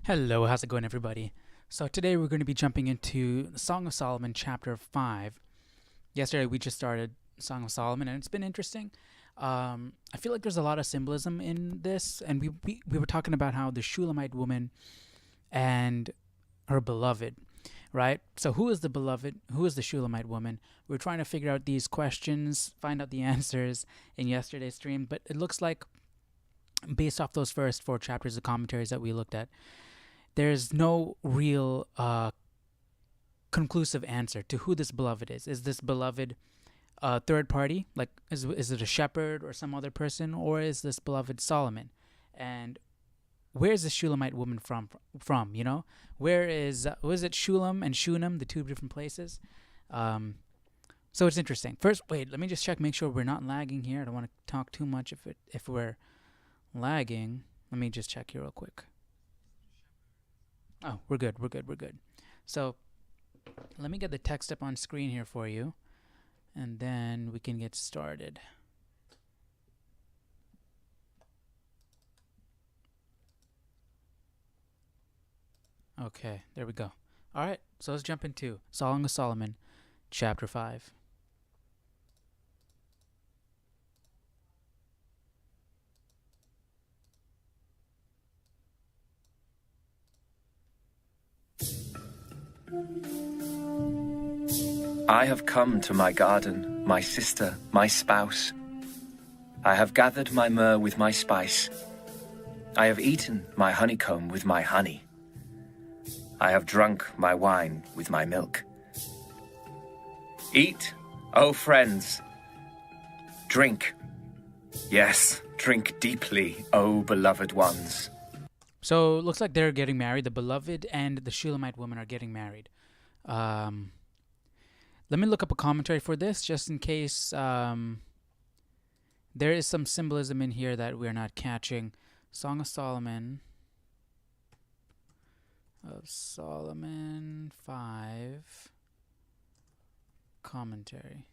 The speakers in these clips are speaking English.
Hello, how's it going, everybody? So today we're going to be jumping into the Song of Solomon, chapter 5. Yesterday we just started Song of Solomon, and it's been interesting. I feel like there's a lot of symbolism in this, and we were talking about how the Shulamite woman and her beloved, right? So who is the beloved? Who is the Shulamite woman? We are trying to figure out these questions, find out the answers in yesterday's stream, but it looks like based off those first 4 chapters of commentaries that we looked at, there's no real conclusive answer to who this beloved is. Is this beloved a third party? Like, is it a shepherd or some other person? Or is this beloved Solomon? And where is the Shulamite woman from, you know? Was it Shulam and Shunem, the two different places? So it's interesting. First, wait, let me just check, make sure we're not lagging here. I don't want to talk too much if we're lagging. Let me just check here real quick. Oh, we're good. So let me get the text up on screen here for you, and then we can get started. Okay, there we go. All right, so let's jump into Song of Solomon, chapter 5. I have come to my garden, my sister, my spouse. I have gathered my myrrh with my spice. I have eaten my honeycomb with my honey. I have drunk my wine with my milk. Eat, O friends. Drink. Yes, drink deeply, O beloved ones. So it looks like they're getting married. The beloved and the Shulamite woman are getting married. Let me look up a commentary for this, just in case there is some symbolism in here that we're not catching. Song of Solomon 5 commentary.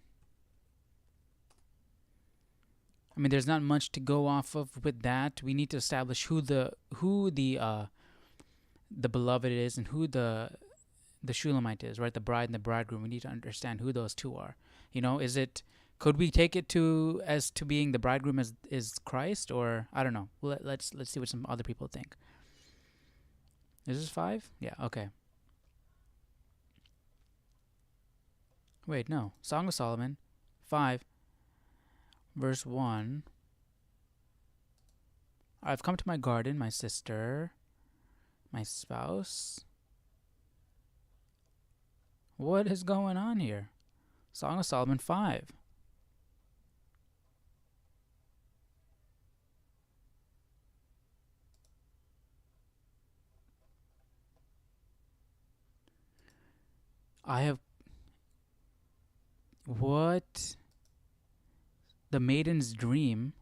I mean, there's not much to go off of with that. We need to establish who the beloved is and who the Shulamite is, right? The bride and the bridegroom. We need to understand who those two are. You know, could we take it as being the bridegroom is Christ, or I don't know. Let's see what some other people think. Is this 5? Yeah, okay. Wait, no. Song of Solomon 5 verse 1. I've come to my garden, my sister, my spouse. What is going on here? Song of Solomon 5. What? The maiden's dream.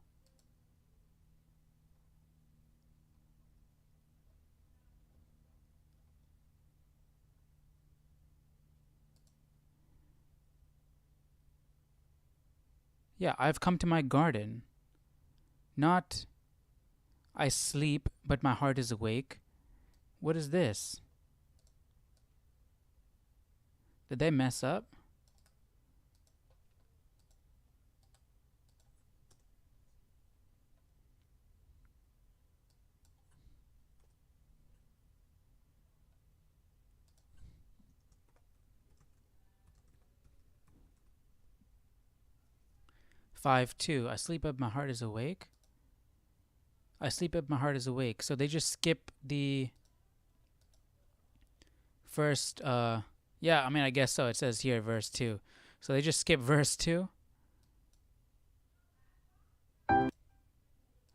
Yeah, I've come to my garden. Not, I sleep, but my heart is awake. What is this? Did they mess up? Five two. I sleep up, my heart is awake. I sleep up, my heart is awake. So they just skip the first. Yeah, I mean, I guess so. It says here verse 2. So they just skip verse 2.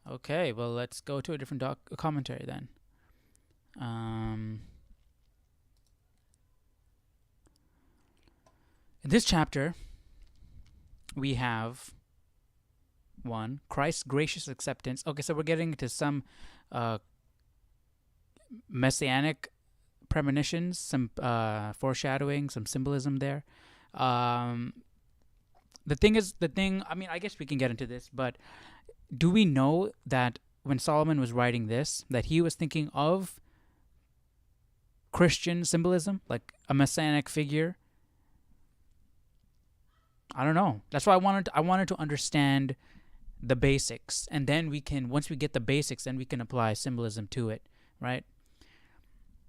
Okay, well, let's go to a different commentary then. In this chapter, we have 1, Christ's gracious acceptance. Okay, so we're getting into some messianic premonitions, some foreshadowing, some symbolism there. I mean, I guess we can get into this, but do we know that when Solomon was writing this, that he was thinking of Christian symbolism, like a messianic figure. I don't know. That's why I wanted to understand the basics, and then we can, once we get the basics, then we can apply symbolism to it, right?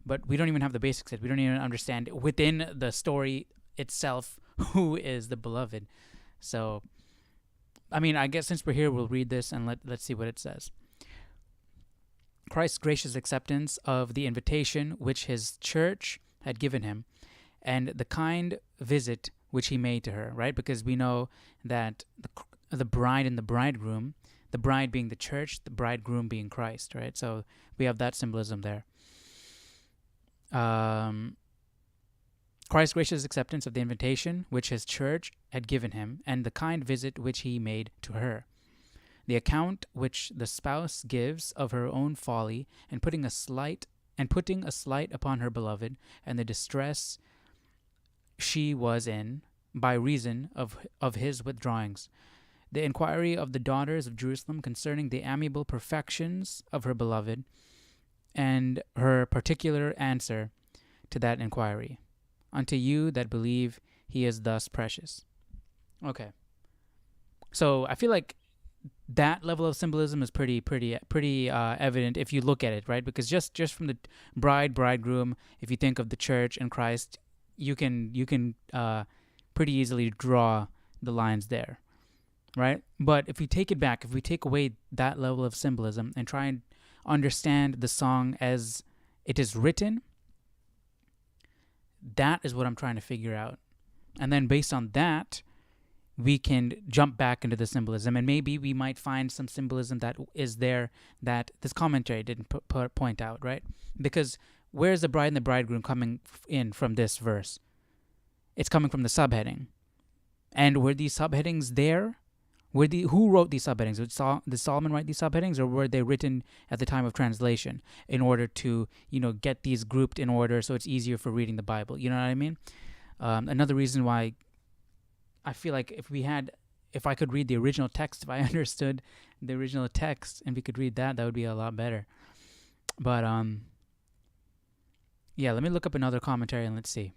But we don't even have the basics yet. We don't even understand within the story itself who is the beloved. So, I mean, I guess since we're here, we'll read this and let's see what it says. Christ's gracious acceptance of the invitation which his church had given him, and the kind visit which he made to her, right? Because we know that the bride and the bridegroom, the bride being the church, the bridegroom being Christ, right? So we have that symbolism there. Christ's gracious acceptance of the invitation which his church had given him, and the kind visit which he made to her. The account which the spouse gives of her own folly and putting a slight upon her beloved, and the distress she was in by reason of his withdrawings. The inquiry of the daughters of Jerusalem concerning the amiable perfections of her beloved, and her particular answer to that inquiry. Unto you that believe, he is thus precious. Okay. So I feel like that level of symbolism is pretty evident if you look at it, right? Because just from the bridegroom, if you think of the church and Christ, you can pretty easily draw the lines there, right? But if we take it back, if we take away that level of symbolism and try and understand the song as it is written, that is what I'm trying to figure out. And then based on that, we can jump back into the symbolism, and maybe we might find some symbolism that is there that this commentary didn't point out, right? Because where's the bride and the bridegroom coming in from this verse? It's coming from the subheading. And were these subheadings there? Who wrote these subheadings? Did Solomon write these subheadings, or were they written at the time of translation in order to, get these grouped in order so it's easier for reading the Bible? You know what I mean? Another reason why I feel like if I could read the original text, if I understood the original text and we could read that would be a lot better. But yeah, let me look up another commentary and let's see.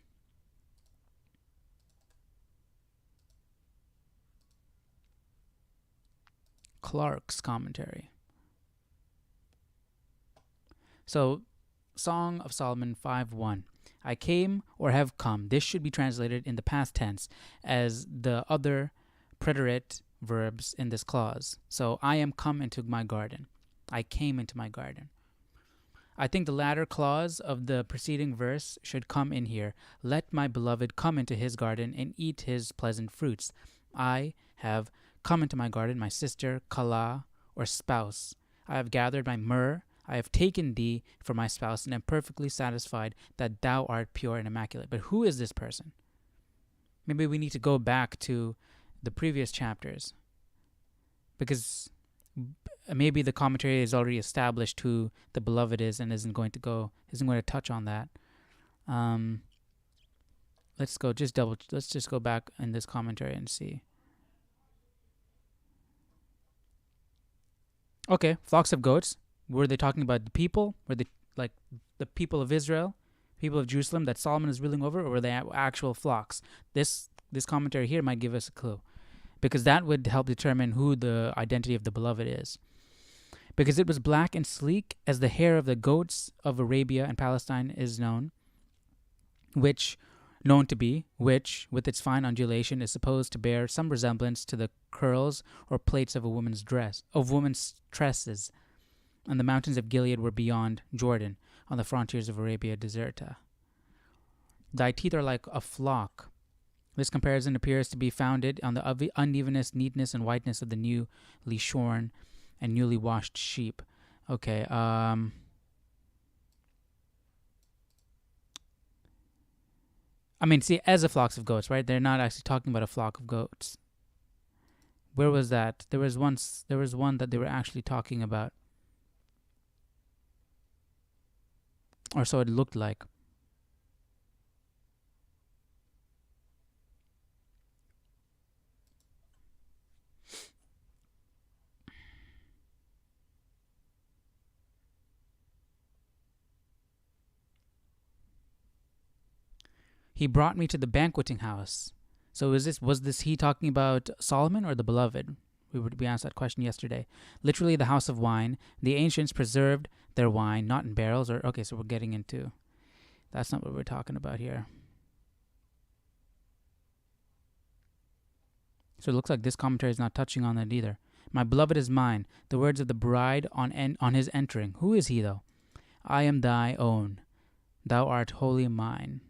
Clark's commentary. So, Song of Solomon 5:1. I came or have come. This should be translated in the past tense as the other preterite verbs in this clause. So, I am come into my garden. I came into my garden. I think the latter clause of the preceding verse should come in here. Let my beloved come into his garden and eat his pleasant fruits. I have come into my garden, my sister, Kala, or spouse. I have gathered my myrrh. I have taken thee for my spouse, and am perfectly satisfied that thou art pure and immaculate. But who is this person? Maybe we need to go back to the previous chapters, because maybe the commentary has already established who the beloved is and isn't going to touch on that. Let's just go back in this commentary and see. Okay, flocks of goats. Were they talking about the people? Were they like the people of Israel, people of Jerusalem that Solomon is ruling over, or were they actual flocks? This commentary here might give us a clue, because that would help determine who the identity of the beloved is. Because it was black and sleek as the hair of the goats of Arabia and Palestine is known, which with its fine undulation is supposed to bear some resemblance to the curls or plaits of woman's tresses. And the mountains of Gilead were beyond Jordan, on the frontiers of Arabia Deserta. Thy teeth are like a flock. This comparison appears to be founded on the unevenness, neatness, and whiteness of the newly shorn and newly washed sheep. Okay, as a flocks of goats, right? They're not actually talking about a flock of goats. Where was that? There was one that they were actually talking about. Or so it looked like. He brought me to the banqueting house. So was this he talking about Solomon or the beloved? We asked that question yesterday. Literally the house of wine. The ancients preserved their wine, not in barrels or... Okay, so we're getting into... That's not what we're talking about here. So it looks like this commentary is not touching on that either. My beloved is mine. The words of the bride on his entering. Who is he, though? I am thy own. Thou art wholly mine.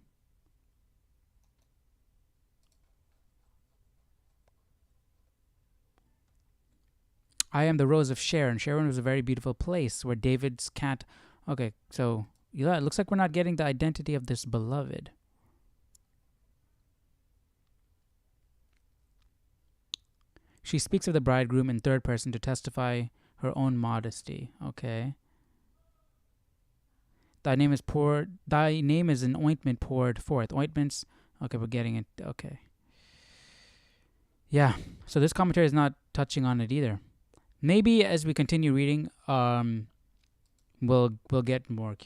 I am the rose of Sharon. Sharon was a very beautiful place where David's cat... Okay, so yeah, it looks like we're not getting the identity of this beloved. She speaks of the bridegroom in third person to testify her own modesty. Okay. Thy name is an ointment poured forth. Ointments. Okay, we're getting it. Okay. Yeah. So this commentary is not touching on it either. Maybe as we continue reading, we'll get more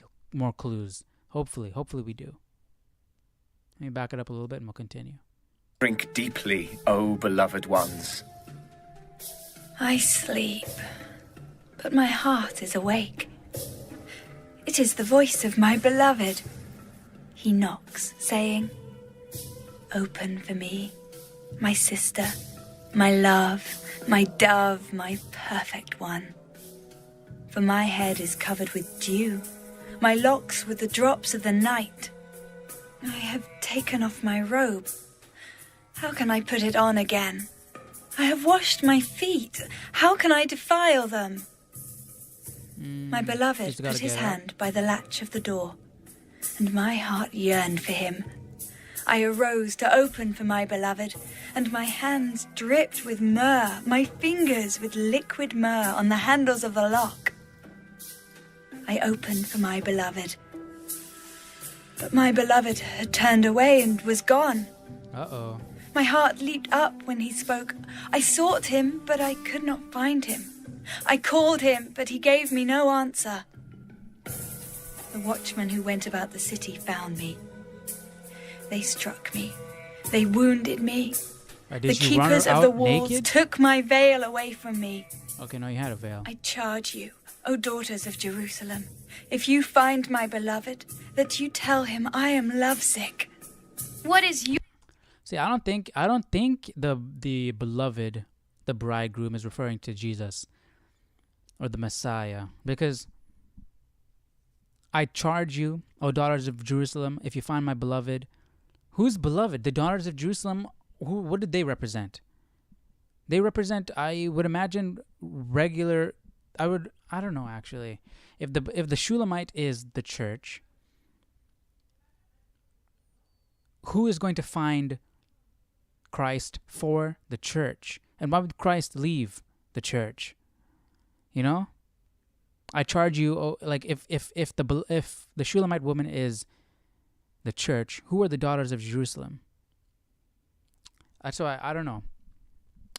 clues. Hopefully we do. Let me back it up a little bit and we'll continue. Drink deeply, O beloved ones. I sleep, but my heart is awake. It is the voice of my beloved. He knocks, saying, "Open for me, my sister, my love, my dove, my perfect one. For my head is covered with dew, my locks with the drops of the night. I have taken off my robe. How can I put it on again? I have washed my feet. How can I defile them?" My beloved put his hand by the latch of the door, and my heart yearned for him. I arose to open for my beloved, and my hands dripped with myrrh, my fingers with liquid myrrh on the handles of the lock. I opened for my beloved, but my beloved had turned away and was gone. Uh-oh. My heart leaped up when he spoke. I sought him, but I could not find him. I called him, but he gave me no answer. The watchmen who went about the city found me. They struck me. They wounded me. The keepers of the walls naked? Took my veil away from me. Okay, no, you had a veil. I charge you, O daughters of Jerusalem, if you find my beloved, that you tell him I am lovesick. What is you? See, I don't think the beloved, the bridegroom, is referring to Jesus or the Messiah, because I charge you, O daughters of Jerusalem, if you find my beloved. Who's beloved? The daughters of Jerusalem. What did they represent? They represent, I would imagine, regular. I don't know actually. If the Shulamite is the church, who is going to find Christ for the church? And why would Christ leave the church? You know? I charge you, like if the Shulamite woman is the church, who are the daughters of Jerusalem? So I don't know.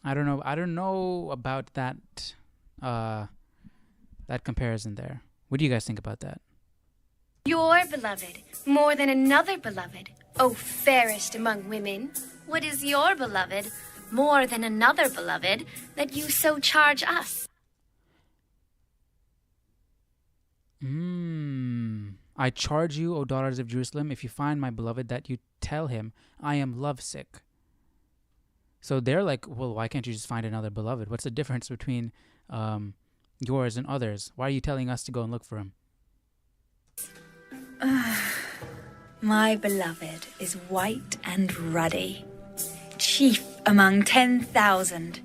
I don't know about that that comparison there. What do you guys think about that? Your beloved, more than another beloved, O fairest among women. What is your beloved, more than another beloved, that you so charge us? I charge you, O daughters of Jerusalem, if you find my beloved, that you tell him, I am lovesick. So they're like, well, why can't you just find another beloved? What's the difference between yours and others? Why are you telling us to go and look for him? My beloved is white and ruddy, chief among 10,000.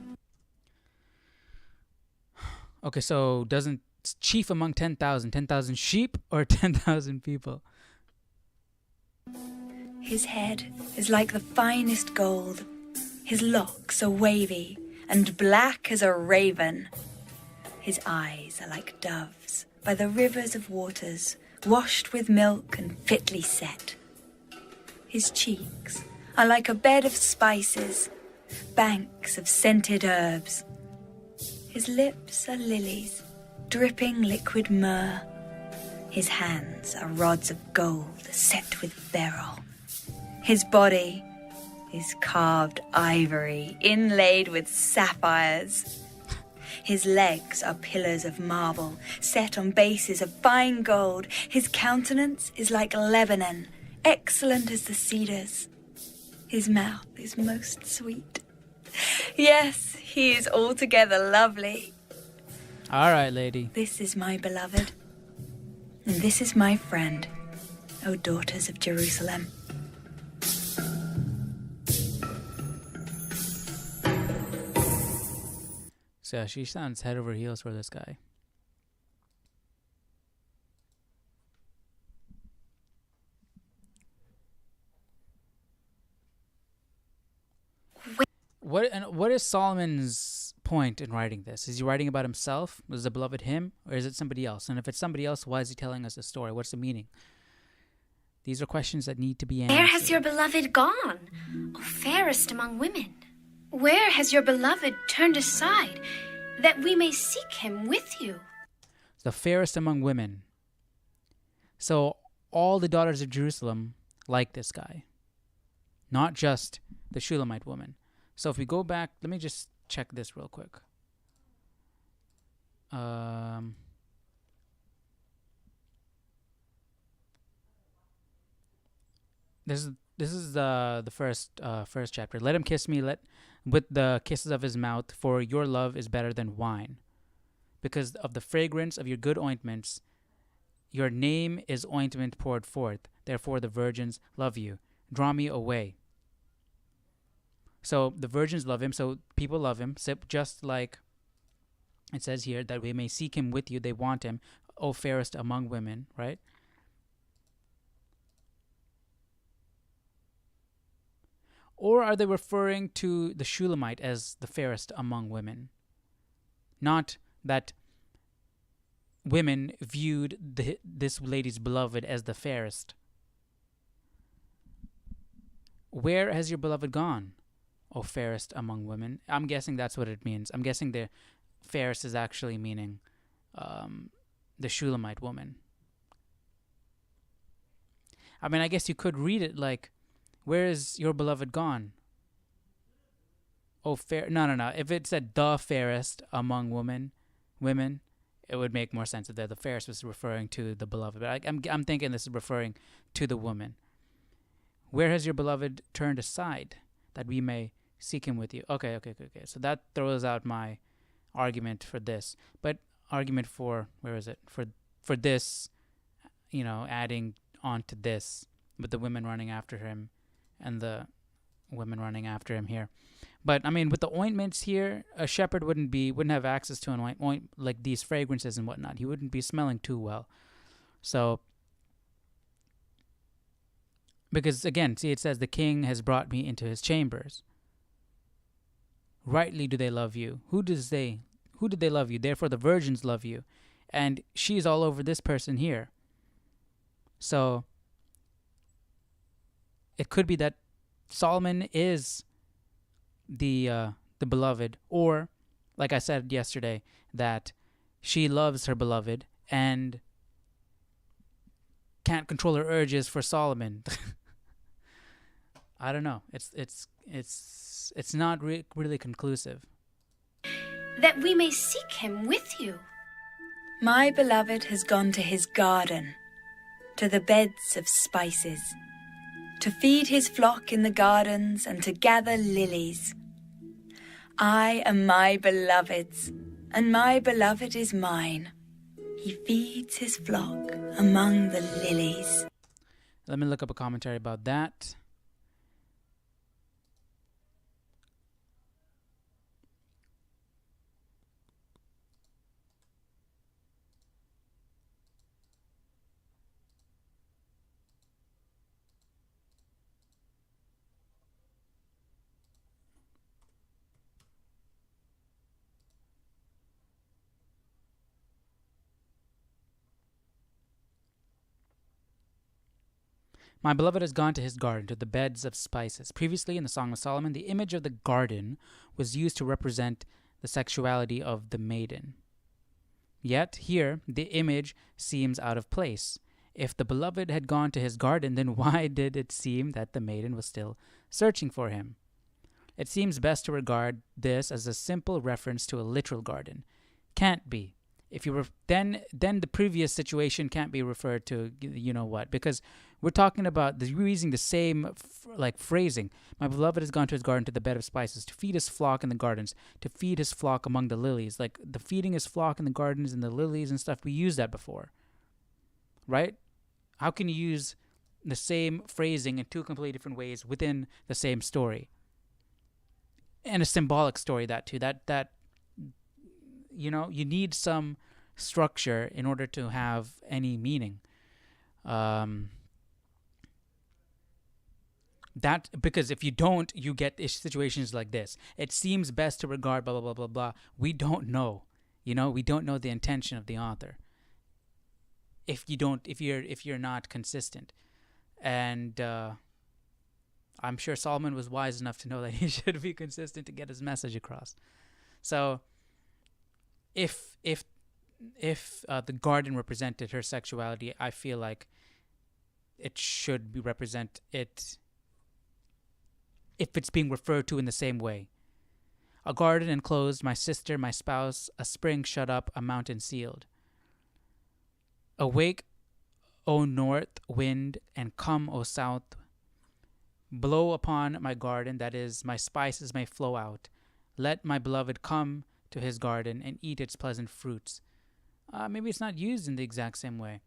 Okay, so doesn't chief among 10,000 sheep or 10,000 people? His head is like the finest gold. His locks are wavy and black as a raven. His eyes are like doves by the rivers of waters, washed with milk and fitly set. His cheeks are like a bed of spices, banks of scented herbs. His lips are lilies, dripping liquid myrrh. His hands are rods of gold set with beryl. His body is carved ivory, inlaid with sapphires. His legs are pillars of marble, set on bases of fine gold. His countenance is like Lebanon, excellent as the cedars. His mouth is most sweet. Yes, he is altogether lovely. All right, lady. This is my beloved, and this is my friend, O daughters of Jerusalem. So yeah, she sounds head over heels for this guy. What is Solomon's point in writing this? Is he writing about himself? Was the beloved him, or is it somebody else? And if it's somebody else, why is he telling us a story? What's the meaning? These are questions that need to be answered. Where has your beloved gone, O fairest among women? Where has your beloved turned aside, that we may seek him with you? The fairest among women. So all the daughters of Jerusalem like this guy, not just the Shulamite woman. So if we go back, let me just check this real quick. This is the first chapter. Let him kiss me, with the kisses of his mouth, for your love is better than wine. Because of the fragrance of your good ointments, your name is ointment poured forth. Therefore the virgins love you. Draw me away. So the virgins love him, so people love him, just like it says here, that we may seek him with you. They want him, O fairest among women, right? Or are they referring to the Shulamite as the fairest among women? Not that women viewed this lady's beloved as the fairest. Where has your beloved gone, O fairest among women? I'm guessing that's what it means. I'm guessing the fairest is actually meaning the Shulamite woman. I mean, I guess you could read it like, where is your beloved gone? Oh, fair. No. If it said the fairest among women, it would make more sense if the fairest was referring to the beloved. But I'm thinking this is referring to the woman. Where has your beloved turned aside, that we may seek him with you? Okay. So that throws out my argument for this. But argument for, where is it? For this, adding on to this, with the women running after him and the women running after him here. But I mean, with the ointments here, a shepherd wouldn't have access to an ointment like these fragrances and whatnot. He wouldn't be smelling too well. So, because again, see, it says the king has brought me into his chambers. Rightly do they love you. Who did they love you? Therefore the virgins love you. And she's all over this person here. So it could be that Solomon is the beloved, or like I said yesterday, that she loves her beloved and can't control her urges for Solomon. I don't know. It's not really conclusive. That we may seek him with you. My beloved has gone to his garden, to the beds of spices, to feed his flock in the gardens and to gather lilies. I am my beloved's, and my beloved is mine. He feeds his flock among the lilies. Let me look up a commentary about that. My beloved has gone to his garden, to the beds of spices. Previously, in the Song of Solomon, the image of the garden was used to represent the sexuality of the maiden. Yet, here, the image seems out of place. If the beloved had gone to his garden, then why did it seem that the maiden was still searching for him? It seems best to regard this as a simple reference to a literal garden. Can't be. If you were then the previous situation can't be referred to, you know what, because we're talking about we're using the same phrasing. My beloved has gone to his garden, to the bed of spices, to feed his flock in the gardens, to feed his flock among the lilies. Like the feeding his flock in the gardens and the lilies and stuff, we used that before, right? How can you use the same phrasing in two completely different ways within the same story? And a symbolic story, that too. That you need some structure in order to have any meaning. That because if you don't, you get situations like this. It seems best to regard blah blah blah blah blah. We don't know. We don't know the intention of the author. If you're not consistent, and I'm sure Solomon was wise enough to know that he should be consistent to get his message across. So, if the garden represented her sexuality, I feel like it should be represent it. If it's being referred to in the same way, a garden enclosed, my sister, my spouse, a spring shut up, a mountain sealed. Awake, O north wind, and come, O south. Blow upon my garden, that is, my spices may flow out. Let my beloved come to his garden and eat its pleasant fruits. Maybe it's not used in the exact same way.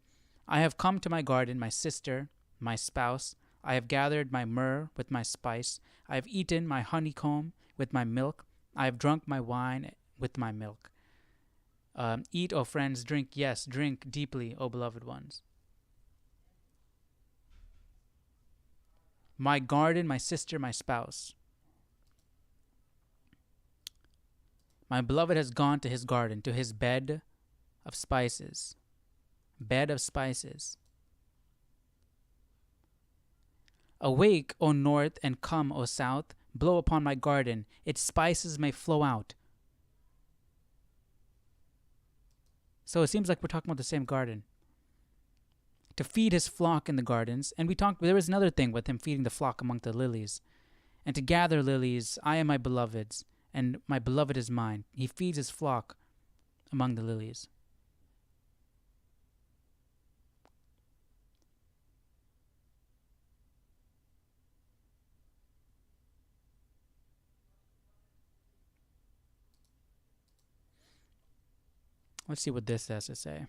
I have come to my garden, my sister, my spouse. I have gathered my myrrh with my spice. I have eaten my honeycomb with my milk. I have drunk my wine with my milk. Eat, O friends, drink, yes, drink deeply, O beloved ones. My garden, my sister, my spouse. My beloved has gone to his garden, to his bed of spices. Bed of spices. Awake, O north, and come, O south. Blow upon my garden, its spices may flow out. So it seems like we're talking about the same garden. To feed his flock in the gardens. And there was another thing with him feeding the flock among the lilies. And to gather lilies, I am my beloved's, and my beloved is mine. He feeds his flock among the lilies. Let's see what this has to say.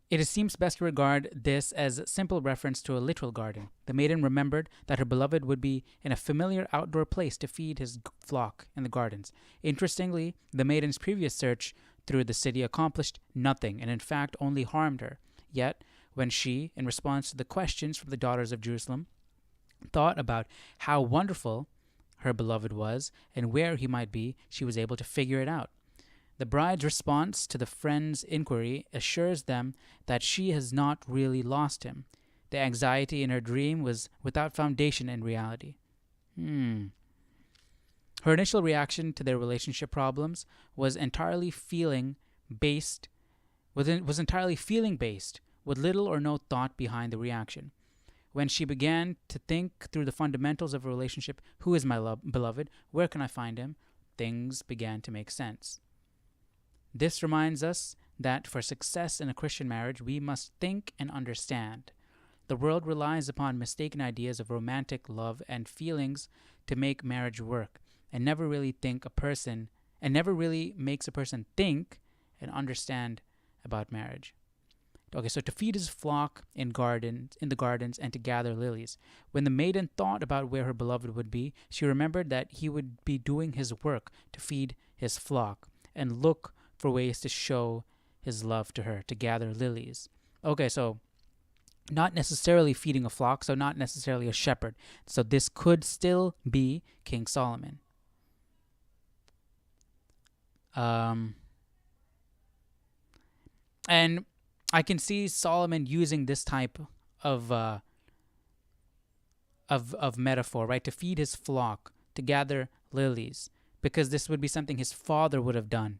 It seems best to regard this as a simple reference to a literal garden. The maiden remembered that her beloved would be in a familiar outdoor place to feed his flock in the gardens. Interestingly, the maiden's previous search through the city accomplished nothing, and in fact only harmed her. Yet, when she, in response to the questions from the daughters of Jerusalem, thought about how wonderful her beloved was and where he might be, she was able to figure it out. The bride's response to the friend's inquiry assures them that she has not really lost him. The anxiety in her dream was without foundation in reality. Her initial reaction to their relationship problems was entirely feeling based, with little or no thought behind the reaction. When she began to think through the fundamentals of a relationship, who is my beloved? Where can I find him? Things began to make sense. This reminds us that for success in a Christian marriage, we must think and understand. The world relies upon mistaken ideas of romantic love and feelings to make marriage work, and never really makes a person think and understand about marriage. Okay, so to feed his flock in the gardens, and to gather lilies. When the maiden thought about where her beloved would be, she remembered that he would be doing his work to feed his flock, and look for ways to show his love to her, to gather lilies. Okay, so not necessarily feeding a flock, so not necessarily a shepherd. So this could still be King Solomon. And I can see Solomon using this type of metaphor, right? To feed his flock, to gather lilies, because this would be something his father would have done,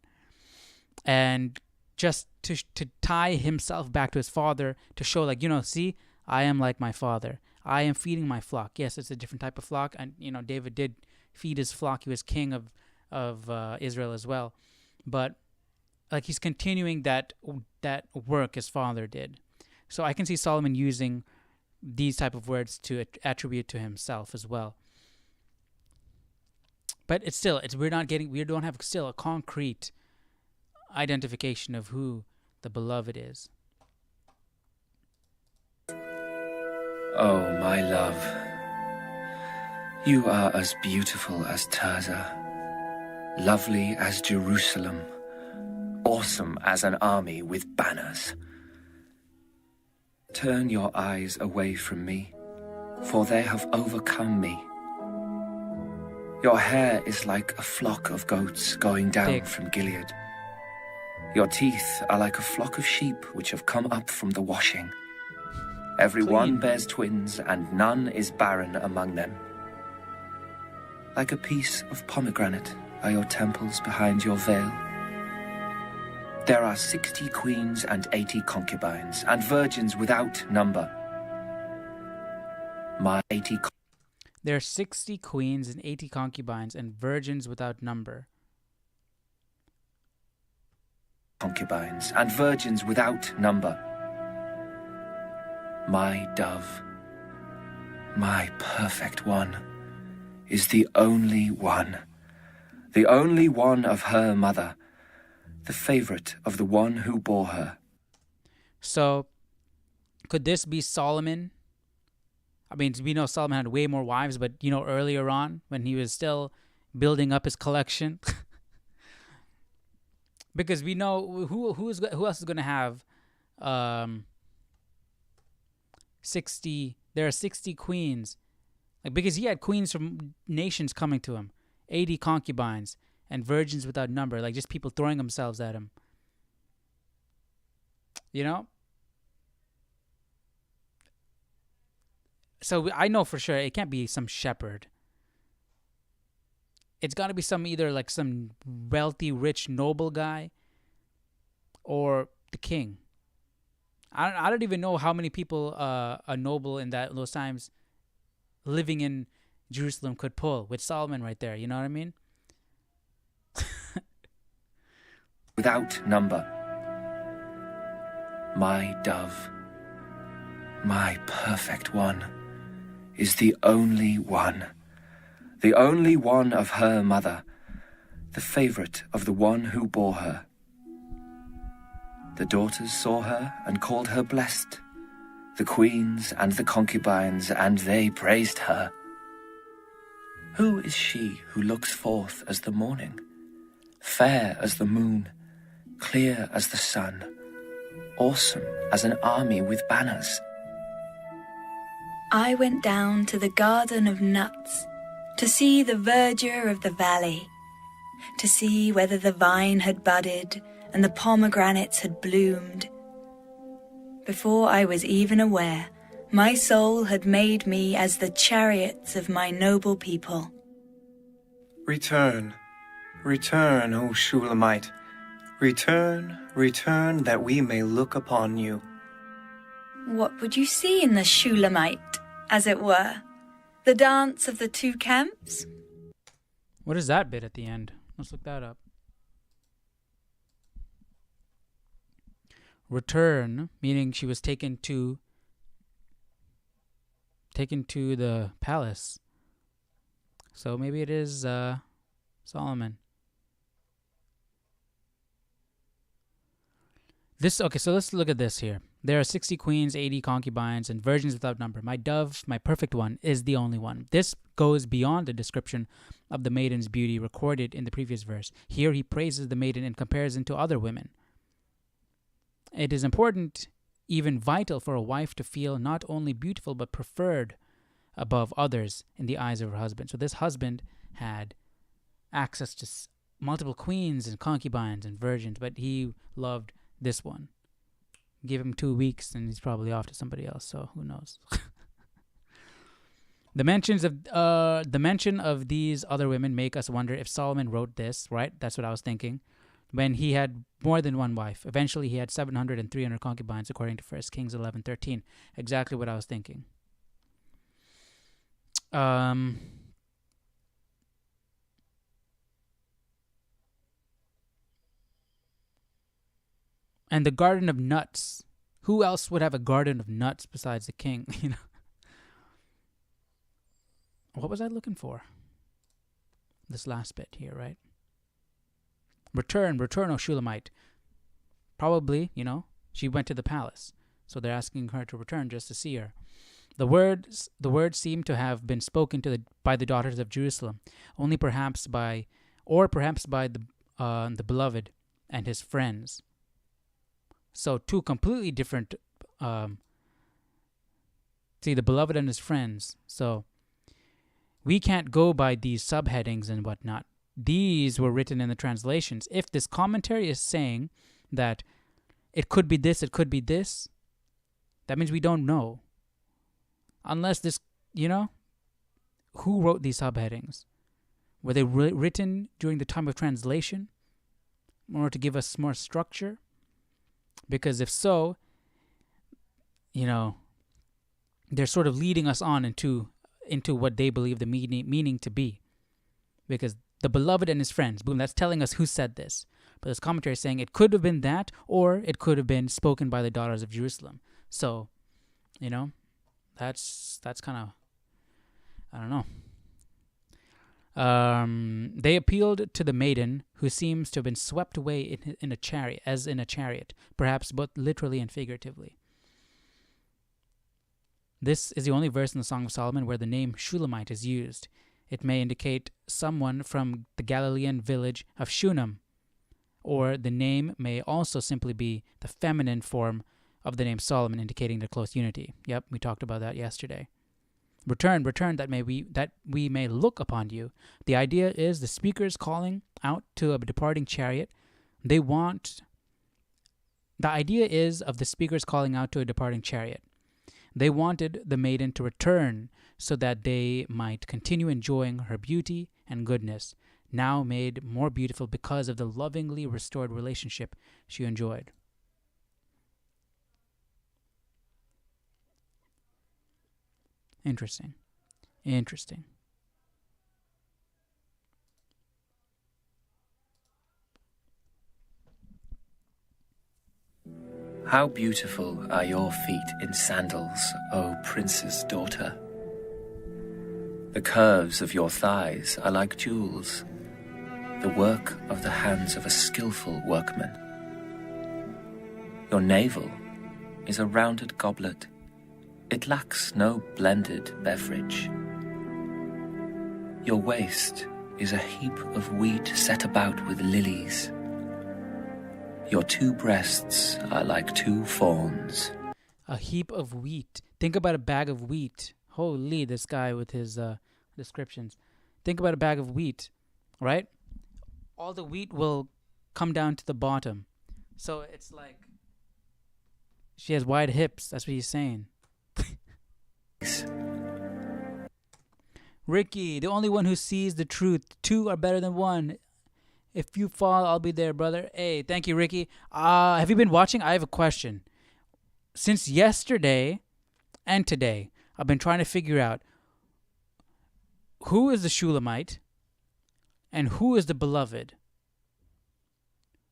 and just to tie himself back to his father, to show, like, see, I am like my father. I am feeding my flock. Yes, it's a different type of flock, and David did feed his flock. He was king of Israel as well, but like he's continuing that work his father did. So I can see Solomon using these type of words to attribute to himself as well. But we don't have still a concrete identification of who the beloved is. Oh, my love, you are as beautiful as Tirzah, lovely as Jerusalem, awesome as an army with banners. Turn your eyes away from me, for they have overcome me. Your hair is like a flock of goats going down from Gilead. Your teeth are like a flock of sheep which have come up from the washing. Every one bears twins, and none is barren among them. Like a piece of pomegranate are your temples behind your veil. There are 60 queens and 80 concubines, and virgins without number. There are 60 queens and 80 concubines, and virgins without number. Concubines and virgins without number. My dove, my perfect one, is the only one of her mother, the favorite of the one who bore her. So, could this be Solomon? I mean, we know Solomon had way more wives, but earlier on when he was still building up his collection, because we know who else is going to have 60. There are 60 queens, like, because he had queens from nations coming to him, 80 concubines, and virgins without number, like just people throwing themselves at him. So I know for sure it can't be some shepherd. It's got to be either like some wealthy, rich, noble guy, or the king. I don't even know how many people a noble in those times living in Jerusalem could pull with Solomon right there. You know what I mean? Without number. My dove, my perfect one, is the only one of her mother, the favorite of the one who bore her. The daughters saw her and called her blessed, the queens and the concubines, and they praised her. Who is she who looks forth as the morning, fair as the moon, clear as the sun, awesome as an army with banners? I went down to the garden of nuts to see the verdure of the valley, to see whether the vine had budded and the pomegranates had bloomed. Before I was even aware, my soul had made me as the chariots of my noble people. Return, return, O Shulamite. Return, return, that we may look upon you. What would you see in the Shulamite, as it were? The dance of the two camps? What is that bit at the end? Let's look that up. Return, meaning she was taken to the palace. So maybe it is Solomon. So let's look at this here. There are 60 queens, 80 concubines, and virgins without number. My dove, my perfect one, is the only one. This goes beyond the description of the maiden's beauty recorded in the previous verse. Here he praises the maiden in comparison to other women. It is important, even vital, for a wife to feel not only beautiful but preferred above others in the eyes of her husband. So this husband had access to multiple queens and concubines and virgins, but he loved this one. Give him 2 weeks and he's probably off to somebody else, so who knows. The mention of these other women make us wonder if Solomon wrote this, right? That's what I was thinking. when he had more than one wife. Eventually, he had 700 and 300 concubines, according to 1 Kings 11:13. Exactly what I was thinking. And the garden of nuts. Who else would have a garden of nuts besides the king? What was I looking for? This last bit here, right? Return, O Shulamite. Probably, she went to the palace. So they're asking her to return just to see her. The words seem to have been spoken by the daughters of Jerusalem, perhaps by the beloved and his friends. So two completely different. The beloved and his friends. So we can't go by these subheadings and whatnot. These were written in the translations. If this commentary is saying that it could be this, it could be this, that means we don't know. Unless this, who wrote these subheadings? Were they written during the time of translation in order to give us more structure? Because if so, they're sort of leading us on into what they believe the meaning to be. Because the beloved and his friends, boom, that's telling us who said this. But this commentary is saying it could have been that, or it could have been spoken by the daughters of Jerusalem. So, that's kind of, I don't know. They appealed to the maiden, who seems to have been swept away in a chariot, perhaps both literally and figuratively. This is the only verse in the Song of Solomon where the name Shulamite is used. It may indicate someone from the Galilean village of Shunem, or the name may also simply be the feminine form of the name Solomon, indicating their close unity. Yep, we talked about that yesterday. Return, that we may look upon you. The idea is the speaker is calling out to a departing chariot. The idea is of the speakers calling out to a departing chariot. They wanted the maiden to return so that they might continue enjoying her beauty and goodness, now made more beautiful because of the lovingly restored relationship she enjoyed. Interesting. How beautiful are your feet in sandals, O prince's daughter. The curves of your thighs are like jewels, the work of the hands of a skillful workman. Your navel is a rounded goblet. It lacks no blended beverage. Your waist is a heap of wheat set about with lilies. Your two breasts are like two fawns. A heap of wheat. Think about a bag of wheat. Holy, this guy with his descriptions. Think about a bag of wheat, right? All the wheat will come down to the bottom. So it's like she has wide hips. That's what he's saying. Ricky, the only one who sees the truth. Two are better than one. If you fall, I'll be there, brother. Hey, thank you, Ricky. Have you been watching? I have a question. Since yesterday and today, I've been trying to figure out who is the Shulamite and who is the beloved.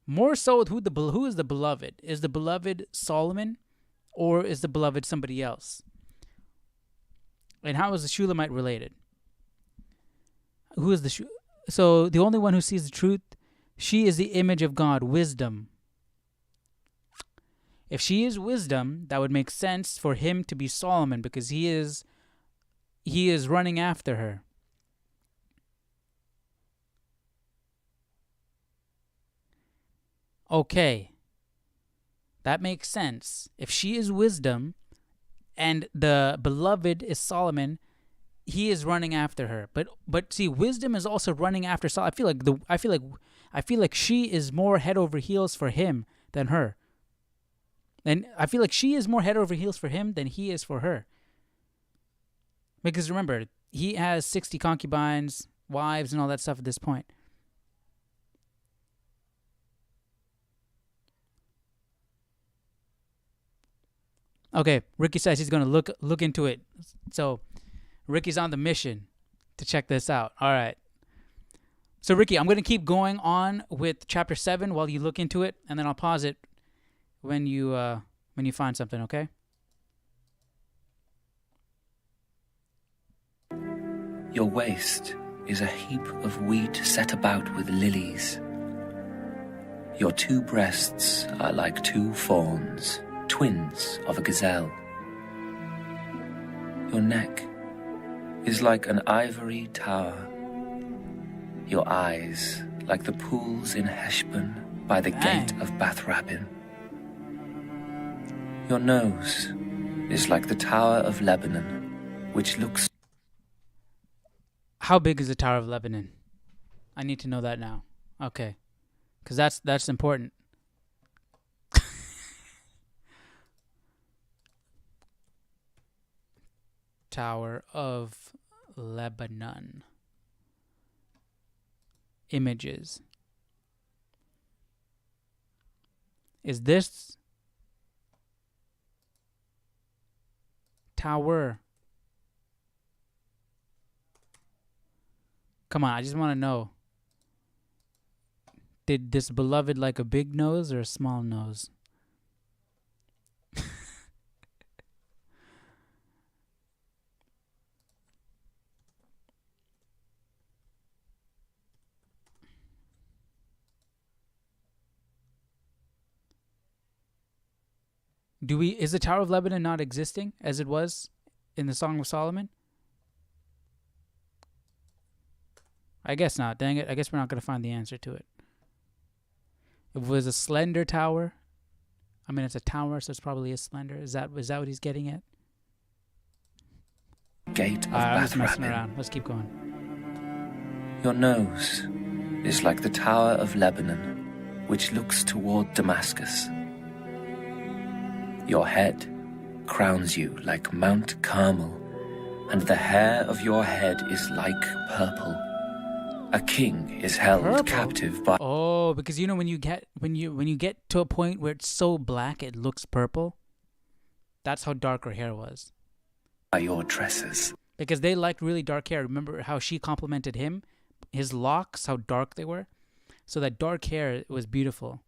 More so, who is the beloved? Is the beloved Solomon, or is the beloved somebody else? And how is the Shulamite related? Who is the So the only one who sees the truth, she is the image of God, wisdom. If she is wisdom, that would make sense for him to be Solomon, because he is running after her. Okay. That makes sense. If she is wisdom and the beloved is Solomon, he is running after her. But see, wisdom is also running after Solomon. I feel like she is more head over heels for him than her. And I feel like she is more head over heels for him than he is for her. Because remember, he has 60 concubines, wives, and all that stuff at this point. Okay, Ricky says he's gonna look into it. So Ricky's on the mission to check this out. All right. So Ricky, I'm gonna keep going on with chapter 7 while you look into it, and then I'll pause it when you find something. Okay. Your waist is a heap of wheat set about with lilies. Your 2 breasts are like 2 fawns, twins of a gazelle. Your neck is like an ivory tower. Your eyes like the pools in Heshbon by the gate of Bath-rabbim. Your nose is like the tower of Lebanon, which looks... How big is the Tower of Lebanon? I need to know that now. Okay. Because that's important. Tower of Lebanon. Images. Is this tower? Come on, I just want to know. Did this beloved like a big nose or a small nose? Is the Tower of Lebanon not existing as it was in the Song of Solomon? I guess not. Dang it. I guess we're not going to find the answer to it. It was a slender tower. I mean, it's a tower, so it's probably a slender. Is that what he's getting at? Gate of I'm just messing Bath-rabbim. around. Let's keep going. Your nose is like the Tower of Lebanon, which looks toward Damascus. Your head crowns you like Mount Carmel, and the hair of your head is like purple. A king is held Purple? captive by... Oh, because you know when you get to a point where it's so black it looks purple, that's how dark her hair was. By your tresses. Because they liked really dark hair. Remember how she complimented him? His locks, how dark they were? So that dark hair was beautiful.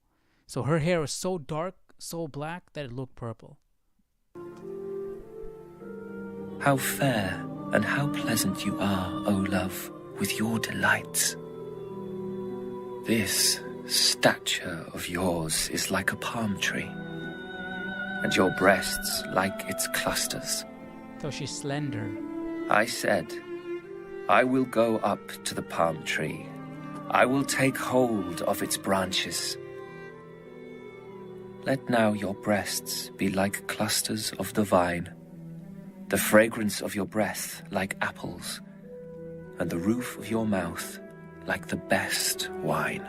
So her hair was so dark, so black that it looked purple. How fair and how pleasant you are, O love, with your delights. This stature of yours is like a palm tree, and your breasts like its clusters. So she's slender. I said, I will go up to the palm tree. I will take hold of its branches. Let now your breasts be like clusters of the vine, the fragrance of your breath like apples, and the roof of your mouth like the best wine.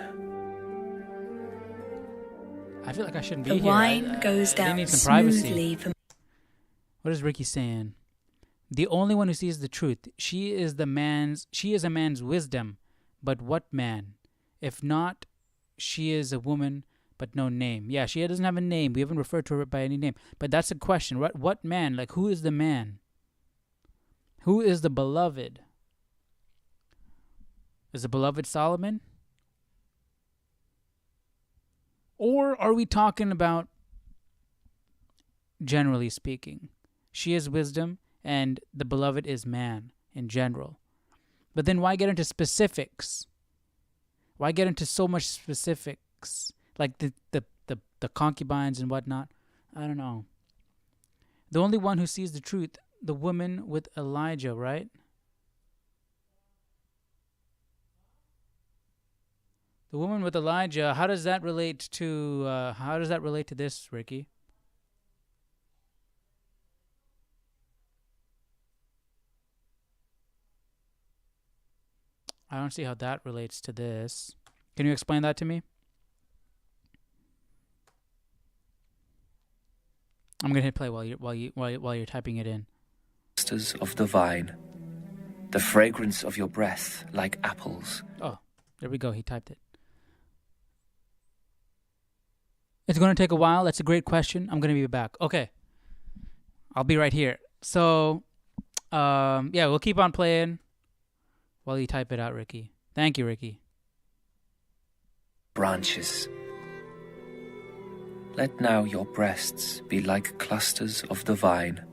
I feel like I shouldn't be The here. wine goes they down need some privacy. smoothly from... What is Ricky saying? The only one who sees the truth. She is a man's wisdom, but what man? If not, she is a woman, but no name. Yeah, she doesn't have a name. We haven't referred to her by any name. But that's a question. What man? Like, who is the man? Who is the beloved? Is the beloved Solomon? Or are we talking about, generally speaking, she is wisdom and the beloved is man in general? But then why get into specifics? Why get into so much specifics? Like the concubines and whatnot? I don't know. The only one who sees the truth, the woman with Elijah, right? The woman with Elijah, how does that relate to this, Ricky? I don't see how that relates to this. Can you explain that to me? I'm gonna hit play while you're typing it in. Clusters of the vine, the fragrance of your breath like apples. Oh, there we go. He typed it. It's going to take a while. That's a great question. I'm going to be back. Okay. I'll be right here. So, yeah, we'll keep on playing while you type it out, Ricky. Thank you, Ricky. Branches. Let now your breasts be like clusters of the vine,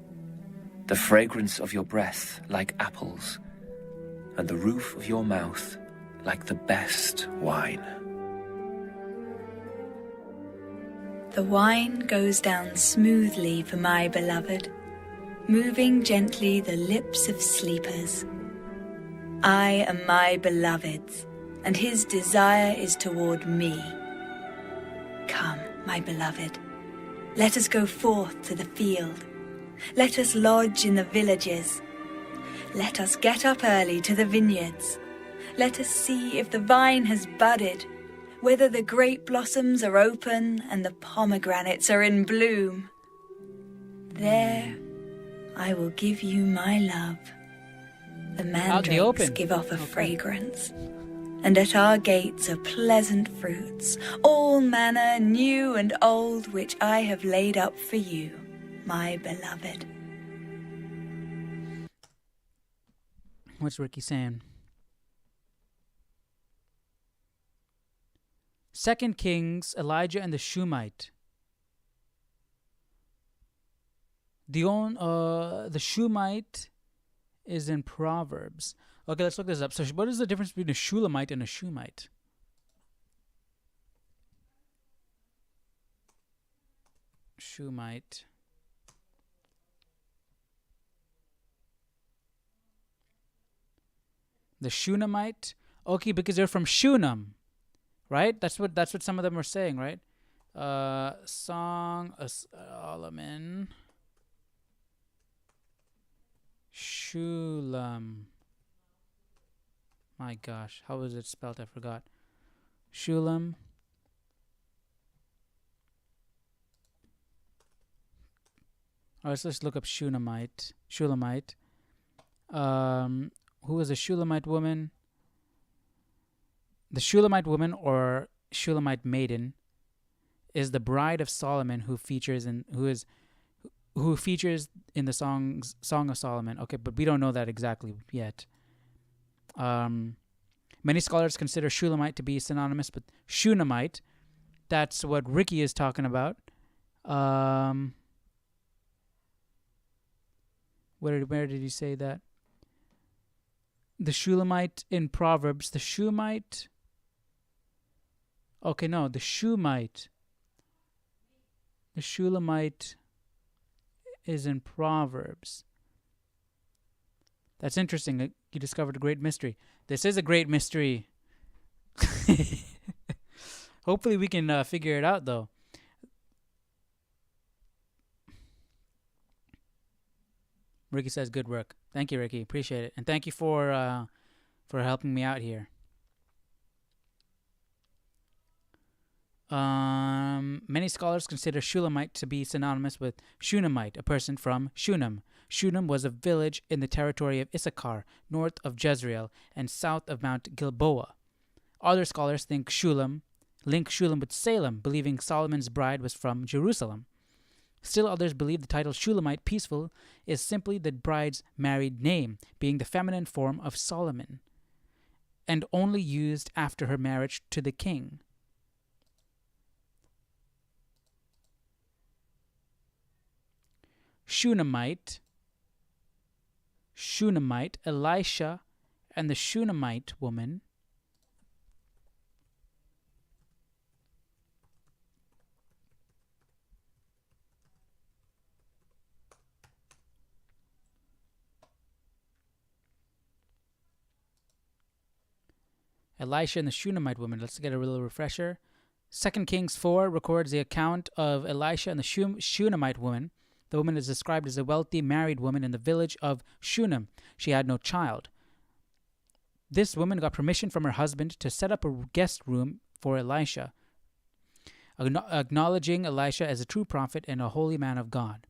the fragrance of your breath like apples, and the roof of your mouth like the best wine. The wine goes down smoothly for my beloved, moving gently the lips of sleepers. I am my beloved's, and his desire is toward me. Come, my beloved, let us go forth to the field. Let us lodge in the villages. Let us get up early to the vineyards. Let us see if the vine has budded, whether the grape blossoms are open and the pomegranates are in bloom. There I will give you my love. The mandrakes give off a fragrance, and at our gates are pleasant fruits, all manner new and old, which I have laid up for you, my beloved. What's Ricky saying? 2 Kings, Elijah and the Shulamite. The Shulamite is in Proverbs. Okay, let's look this up. So what is the difference between a Shulamite and a Shumite? Shumite. The Shunammite. Okay, because they're from Shunam, right? That's what some of them are saying, right? Song of Solomon. Shulam. My gosh, how was it spelled? I forgot. Shulam. Alright, so let's look up Shulamite. Shulamite. Who is a Shulamite woman? The Shulamite woman, or Shulamite maiden, is the bride of Solomon who features in the Song of Solomon. Okay, but we don't know that exactly yet. Many scholars consider Shulamite to be synonymous with Shunammite. That's what Ricky is talking about. Where did he say that? The Shulamite in Proverbs. The Shumite. Okay, no, the Shumite. The Shulamite is in Proverbs. That's interesting. You discovered a great mystery. This is a great mystery. Hopefully we can figure it out, though. Ricky says, good work. Thank you, Ricky. Appreciate it. And thank you for helping me out here. Many scholars consider Shulamite to be synonymous with Shunammite, a person from Shunam. Shunam was a village in the territory of Issachar, north of Jezreel and south of Mount Gilboa. Other scholars link Shulam with Salem, believing Solomon's bride was from Jerusalem. Still others believe the title Shulamite, peaceful, is simply the bride's married name, being the feminine form of Solomon, and only used after her marriage to the king. Shunammite, Elisha, and the Shunammite woman Elisha and the Shunammite woman. Let's get a little refresher. 2 Kings 4 records the account of Elisha and the Shunammite woman. The woman is described as a wealthy married woman in the village of Shunam. She had no child. This woman got permission from her husband to set up a guest room for Elisha, acknowledging Elisha as a true prophet and a holy man of God.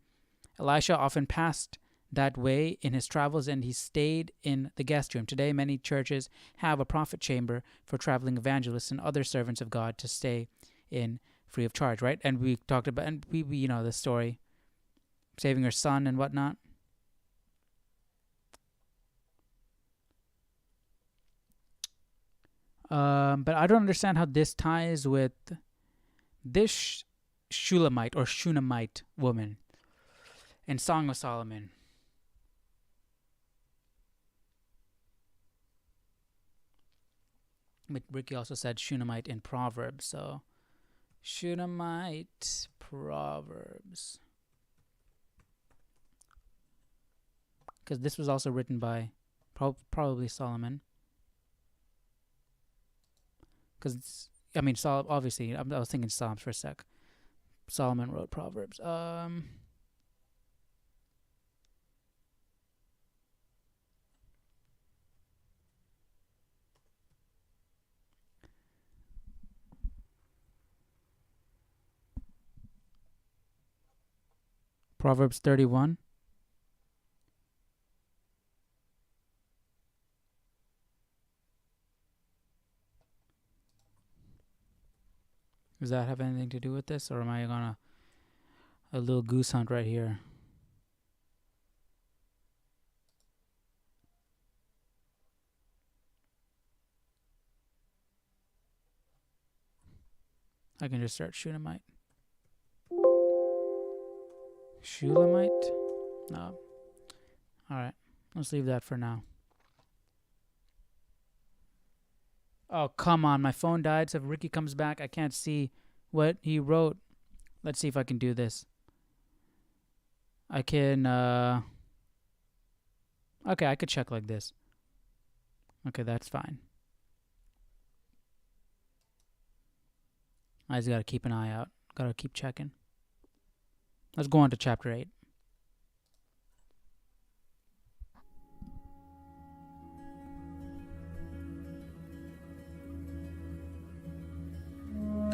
Elisha often passed that way in his travels, and he stayed in the guest room. Today, many churches have a prophet chamber for traveling evangelists and other servants of God to stay in free of charge, right? And we talked about, and we know the story saving her son and whatnot. But I don't understand how this ties with this Shulamite or Shunammite woman in Song of Solomon. But Ricky also said Shunammite in Proverbs, so Shunammite Proverbs. Because this was also written by probably Solomon. Because, I mean, obviously, I was thinking Psalms for a sec. Solomon wrote Proverbs. Proverbs 31. Does that have anything to do with this, or am I on a little goose hunt right here? I can just search Shunammite. Shulamite? No. Alright. Let's leave that for now. Oh, come on. My phone died, so if Ricky comes back, I can't see what he wrote. Let's see if I can do this. I can, okay, I could check like this. Okay, that's fine. I just gotta keep an eye out. Gotta keep checking. Let's go on to chapter 8.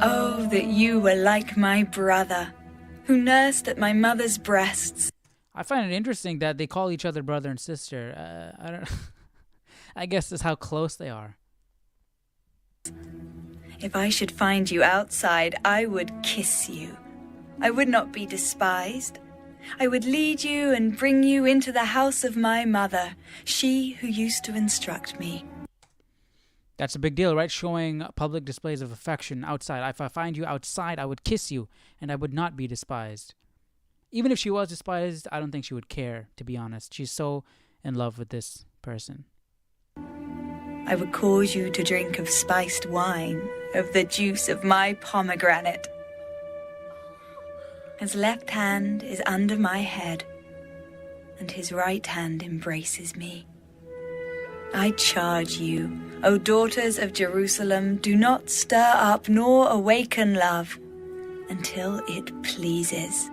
Oh, that you were like my brother, who nursed at my mother's breasts. I find it interesting that they call each other brother and sister. I don't. I guess that's how close they are. If I should find you outside, I would kiss you. I would not be despised. I would lead you and bring you into the house of my mother, she who used to instruct me. That's a big deal, right? Showing public displays of affection outside. If I find you outside, I would kiss you, and I would not be despised. Even if she was despised, I don't think she would care, to be honest. She's so in love with this person. I would cause you to drink of spiced wine, of the juice of my pomegranate. His left hand is under my head, and his right hand embraces me. I charge you, O daughters of Jerusalem, do not stir up nor awaken love until it pleases.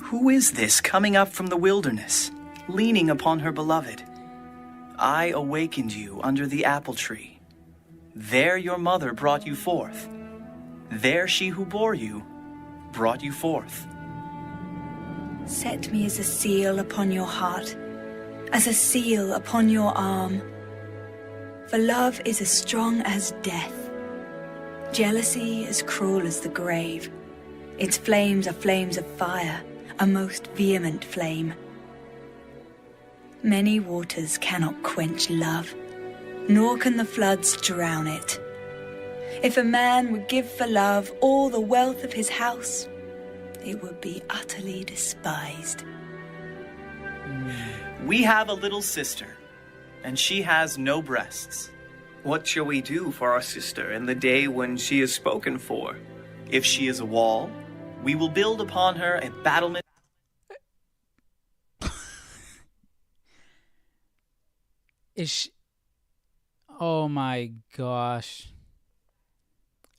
Who is this coming up from the wilderness, leaning upon her beloved? I awakened you under the apple tree. There your mother brought you forth. There she who bore you brought you forth. Set me as a seal upon your heart, as a seal upon your arm. For love is as strong as death, jealousy as cruel as the grave. Its flames are flames of fire, a most vehement flame. Many waters cannot quench love, nor can the floods drown it. If a man would give for love all the wealth of his house, it would be utterly despised. We have a little sister, and she has no breasts. What shall we do for our sister in the day when she is spoken for? If she is a wall, we will build upon her a battlement. Is she... Oh my gosh.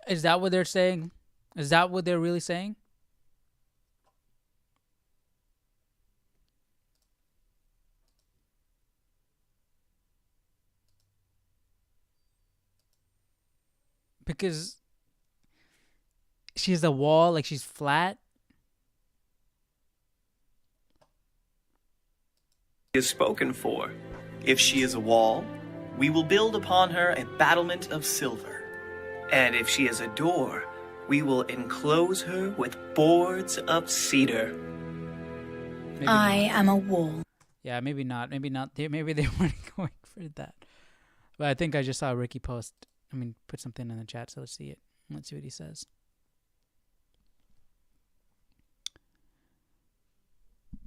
Is that what they're saying? Is that what they're really saying? Because she's a wall, like she's flat. Is spoken for. If she is a wall, we will build upon her a battlement of silver. And if she is a door, We will enclose her with boards of cedar. Maybe I not. am a wall. Yeah, maybe not. Maybe not. Maybe they weren't going for that. But I think I just saw Ricky put something in the chat, so let's see it. Let's see what he says.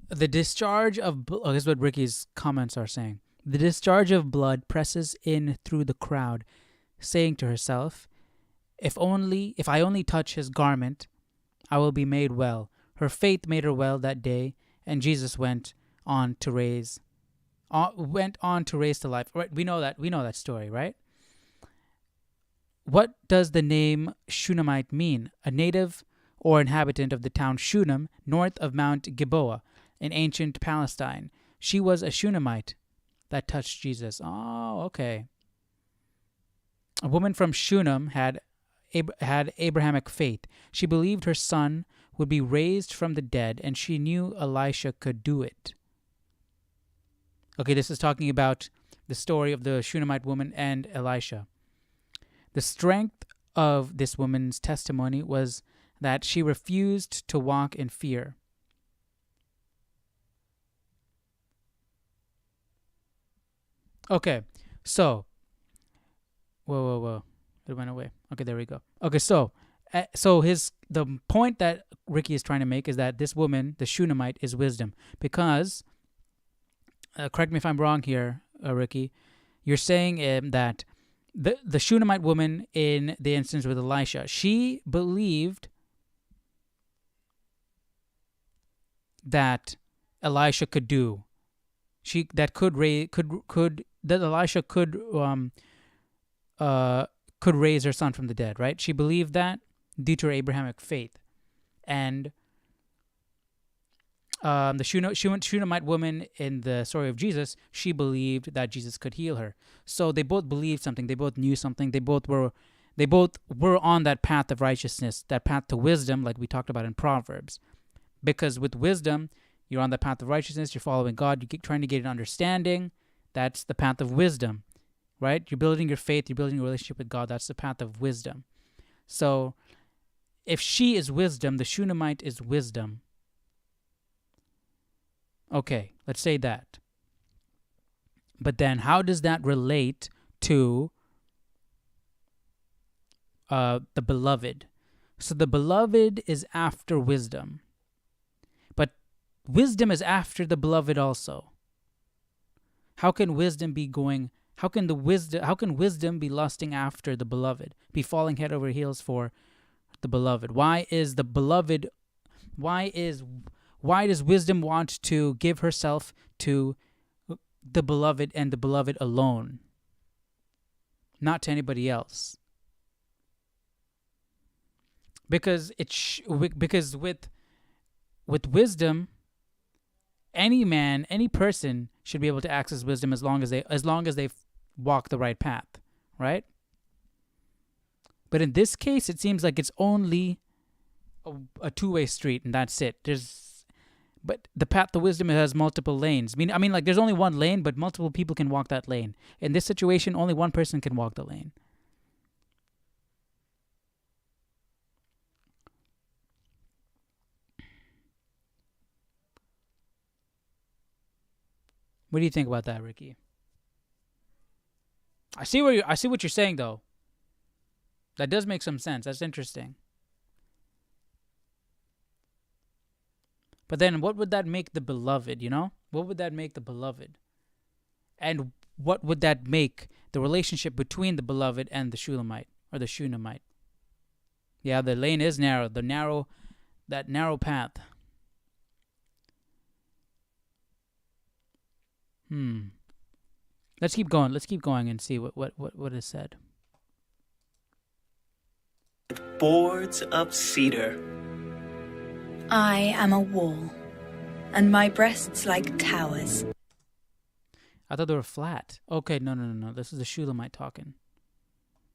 The discharge of this is what Ricky's comments are saying. The discharge of blood presses in through the crowd, saying to herself, if I only touch his garment, I will be made well. Her faith made her well that day, and Jesus went on to raise to life. Right? We know that story, right? What does the name Shulamite mean? A native or inhabitant of the town Shunem, north of Mount Gilboa, in ancient Palestine. She was a Shunammite that touched Jesus. Oh, okay. A woman from Shunem had Abrahamic faith. She believed her son would be raised from the dead, and she knew Elisha could do it. Okay, this is talking about the story of the Shunammite woman and Elisha. The strength of this woman's testimony was that she refused to walk in fear. Okay, so, whoa, it went away. Okay, there we go. Okay, so the point that Ricky is trying to make is that this woman, the Shunammite, is wisdom because, correct me if I'm wrong here, Ricky, you're saying that the Shunammite woman in the instance with Elisha, she believed that Elisha could do. That Elisha could raise her son from the dead, right? She believed that due to her Abrahamic faith. And the Shunammite woman in the story of Jesus, she believed that Jesus could heal her. So they both believed something. They both knew something. They both were on that path of righteousness, that path to wisdom, like we talked about in Proverbs. Because with wisdom, you're on the path of righteousness. You're following God. You're trying to get an understanding. That's the path of wisdom, right? You're building your faith. You're building a relationship with God. That's the path of wisdom. So if she is wisdom, the Shunammite is wisdom. Okay, let's say that. But then how does that relate to the beloved? So the beloved is after wisdom. But wisdom is after the beloved also. How can wisdom be lusting after the beloved, be falling head over heels for the beloved? Why does wisdom want to give herself to the beloved and the beloved alone, not to anybody else? Because with wisdom, any person should be able to access wisdom as long as they walk the right path, right? But in this case, it seems like it's only a two-way street, and that's it. But the path to wisdom has multiple lanes. I mean, like there's only one lane, but multiple people can walk that lane. In this situation, only one person can walk the lane. What do you think about that, Ricky? I see what you're saying though. That does make some sense. That's interesting. But then what would that make the beloved, you know? What would that make the beloved? And what would that make the relationship between the beloved and the Shulamite or the Shunammite? Yeah, the lane is narrow. That narrow path. Let's keep going. Let's keep going and see what is said. Boards of cedar. I am a wall, and my breasts like towers. I thought they were flat. Okay, no. This is the Shulamite talking.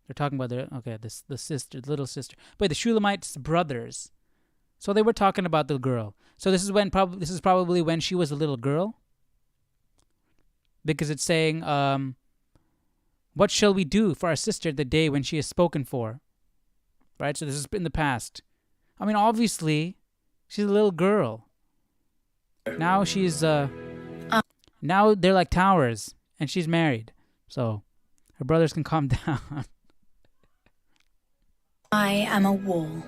They're talking about the sister, the little sister. But the Shulamite's brothers. So they were talking about the girl. So this is probably when she was a little girl. Because it's saying, what shall we do for our sister the day when she is spoken for? right? So this is in the past. I mean, obviously, she's a little girl. Now she's now they're like towers, and she's married, so her brothers can calm down. I am a wall,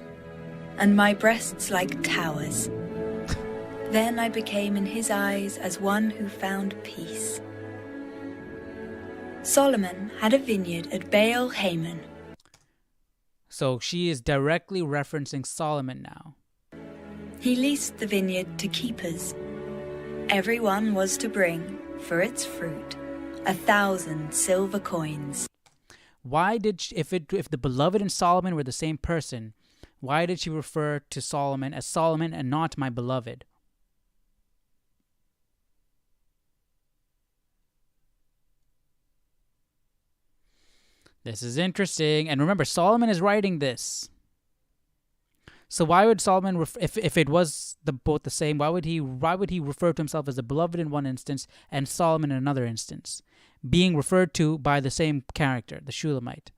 and my breasts like towers. Then I became in his eyes as one who found peace. Solomon had a vineyard at Baal Haman. So she is directly referencing Solomon now. He leased the vineyard to keepers. Everyone was to bring, for its fruit, 1,000 silver coins. Why did she, if the beloved and Solomon were the same person, why did she refer to Solomon as Solomon and not my beloved? This is interesting. And remember, Solomon is writing this. So why would Solomon, if it was both the same, why would he refer to himself as the beloved in one instance and Solomon in another instance, being referred to by the same character, the Shulamite?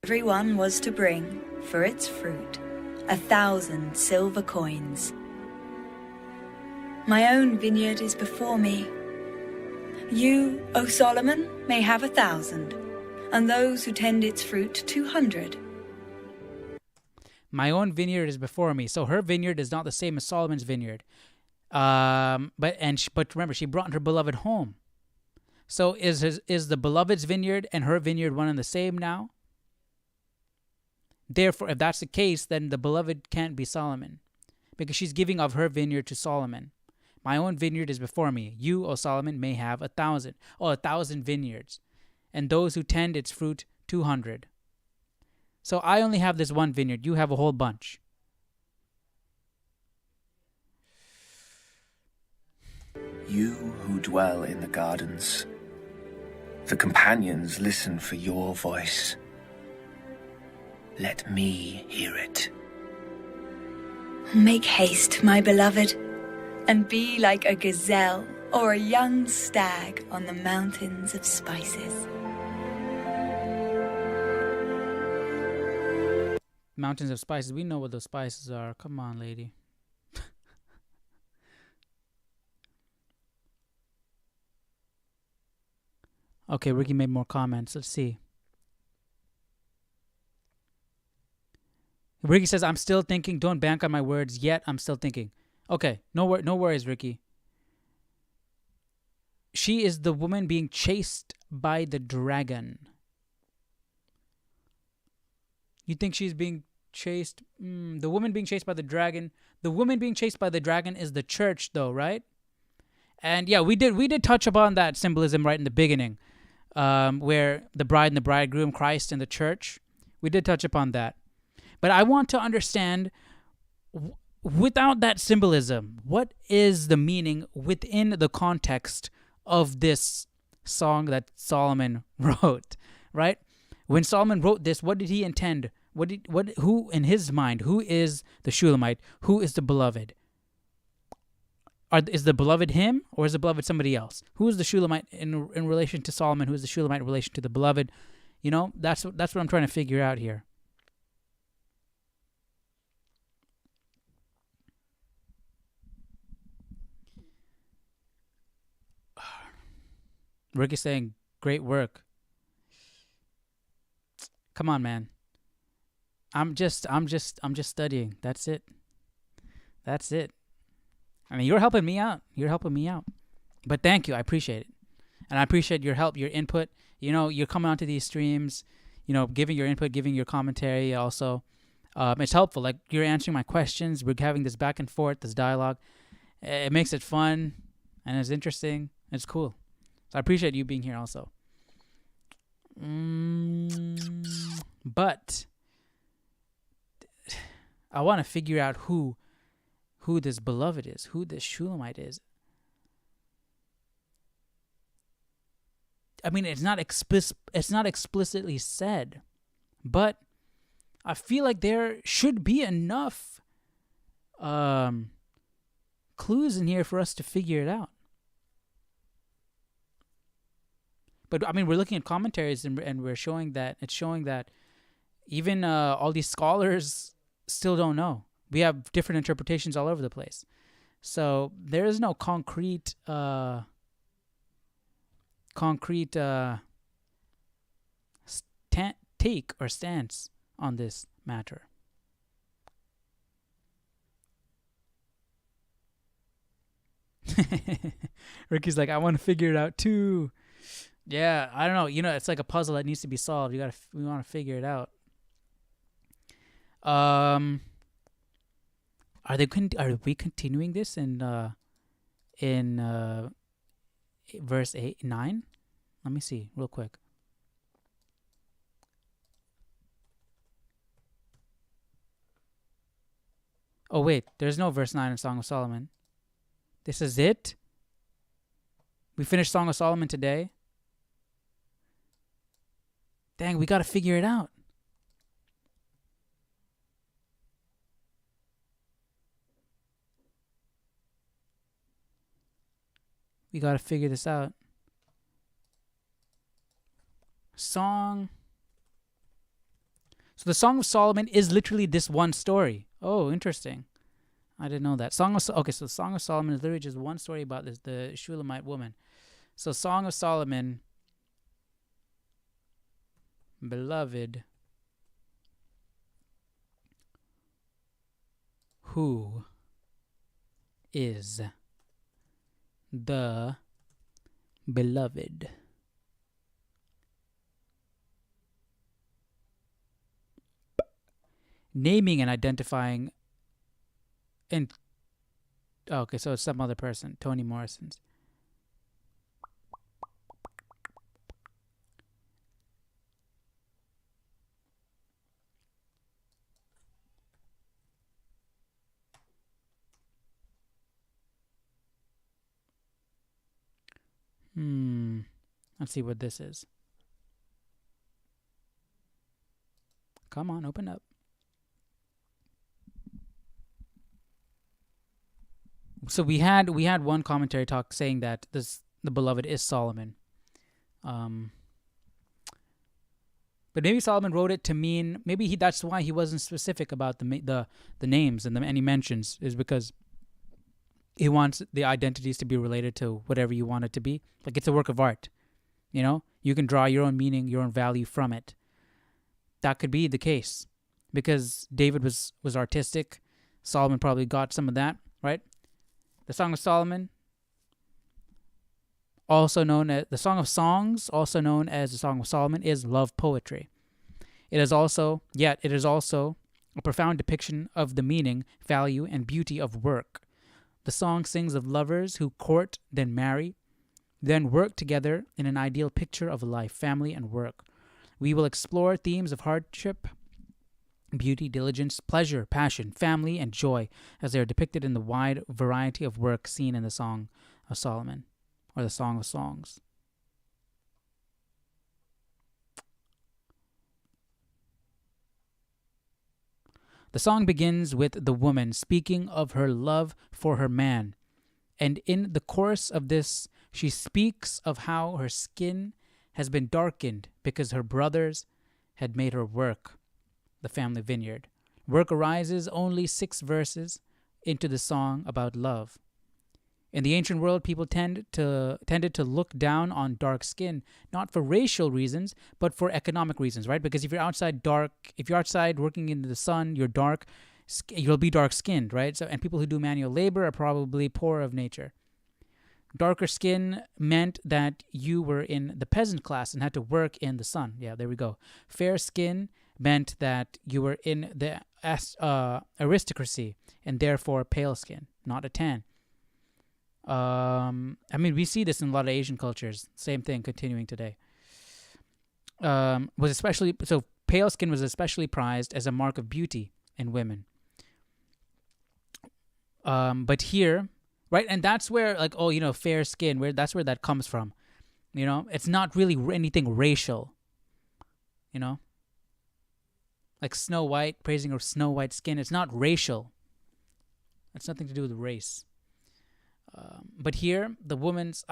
Everyone was to bring, for its fruit, 1,000 silver coins. My own vineyard is before me. You, O Solomon, may have 1,000, and those who tend its fruit 200. My own vineyard is before me. So her vineyard is not the same as Solomon's vineyard. But remember, she brought her beloved home. So is the beloved's vineyard and her vineyard one and the same now? Therefore, if that's the case, then the beloved can't be Solomon, because she's giving of her vineyard to Solomon. My own vineyard is before me. You, O Solomon, may have 1,000. 1,000 vineyards, and those who tend its fruit 200. So I only have this one vineyard. You have a whole bunch. You who dwell in the gardens, the companions listen for your voice. Let me hear it. Make haste, my beloved, and be like a gazelle or a young stag on the mountains of spices. Mountains of spices. We know what those spices are. Come on, lady. Okay, Ricky made more comments. Let's see. Ricky says, I'm still thinking. Don't bank on my words yet. I'm still thinking. Okay, no worries, Ricky. She is the woman being chased by the dragon. You think she's being chased? The woman being chased by the dragon. The woman being chased by the dragon is the church, though, right? And yeah, we did touch upon that symbolism right in the beginning, where the bride and the bridegroom, Christ and the church. We did touch upon that. But I want to understand, without that symbolism, what is the meaning within the context of this song that Solomon wrote, right? When Solomon wrote this, what did he intend? Who in his mind, who is the Shulamite? Who is the beloved? Is the beloved him, or is the beloved somebody else? Who is the Shulamite in relation to Solomon? Who is the Shulamite in relation to the beloved? You know, that's what I'm trying to figure out here. Rick is saying, great work. Come on, man. I'm just studying. That's it. I mean, you're helping me out. But thank you. I appreciate it. And I appreciate your help, your input. You know, you're coming onto these streams, you know, giving your input, giving your commentary also. It's helpful. Like, you're answering my questions. We're having this back and forth, this dialogue. It makes it fun, and it's interesting. It's cool. So I appreciate you being here also. But I want to figure out who this beloved is, who this Shulamite is. I mean, it's not explicitly said, but I feel like there should be enough clues in here for us to figure it out. But I mean, we're looking at commentaries and we're showing that even all these scholars still don't know. We have different interpretations all over the place. So there is no concrete take or stance on this matter. Ricky's like, I want to figure it out too. Yeah, I don't know. It's like a puzzle that needs to be solved. We want to figure it out. Are we continuing this in verse 9? Let me see real quick. Oh wait, there's no verse 9 in Song of Solomon. This is it? We finished Song of Solomon today? Dang, we got to figure it out. We got to figure this out. So the Song of Solomon is literally this one story. Oh, interesting. I didn't know that. So the Song of Solomon is literally just one story about the Shulamite woman. So Song of Solomon, beloved, who is the beloved? Naming and identifying. Okay, so it's some other person, Toni Morrison's. Let's see what this is. Come on, open up. So we had one commentary talk saying that the beloved is Solomon, but maybe Solomon wrote it to mean that's why he wasn't specific about the names and any mentions, is because he wants the identities to be related to whatever you want it to be. Like it's a work of art, you can draw your own meaning, your own value from it. That could be the case because David was artistic. Solomon probably got some of that, right? The Song of Solomon, also known as the Song of Songs, also known as the Song of Solomon, is love poetry. It is also a profound depiction of the meaning, value, and beauty of work. The song sings of lovers who court, then marry, then work together in an ideal picture of life, family, and work. We will explore themes of hardship, beauty, diligence, pleasure, passion, family, and joy as they are depicted in the wide variety of work seen in the Song of Solomon, or the Song of Songs. The song begins with the woman speaking of her love for her man, and in the course of this, she speaks of how her skin has been darkened because her brothers had made her work the family vineyard. Work arises only 6 verses into the song about love. In the ancient world, people tended to look down on dark skin, not for racial reasons, but for economic reasons, right? Because if you're outside working in the sun, you'll be dark skinned, right? So, and people who do manual labor are probably poor of nature. Darker skin meant that you were in the peasant class and had to work in the sun. Yeah, there we go. Fair skin meant that you were in the aristocracy and therefore pale skin, not a tan. We see this in a lot of Asian cultures. Same thing continuing today. Pale skin was especially prized as a mark of beauty in women. But here, right, and that's where fair skin, that's where that comes from. It's not really anything racial. Like Snow White, praising her snow white skin. It's not racial. It's nothing to do with race. But here, the woman's,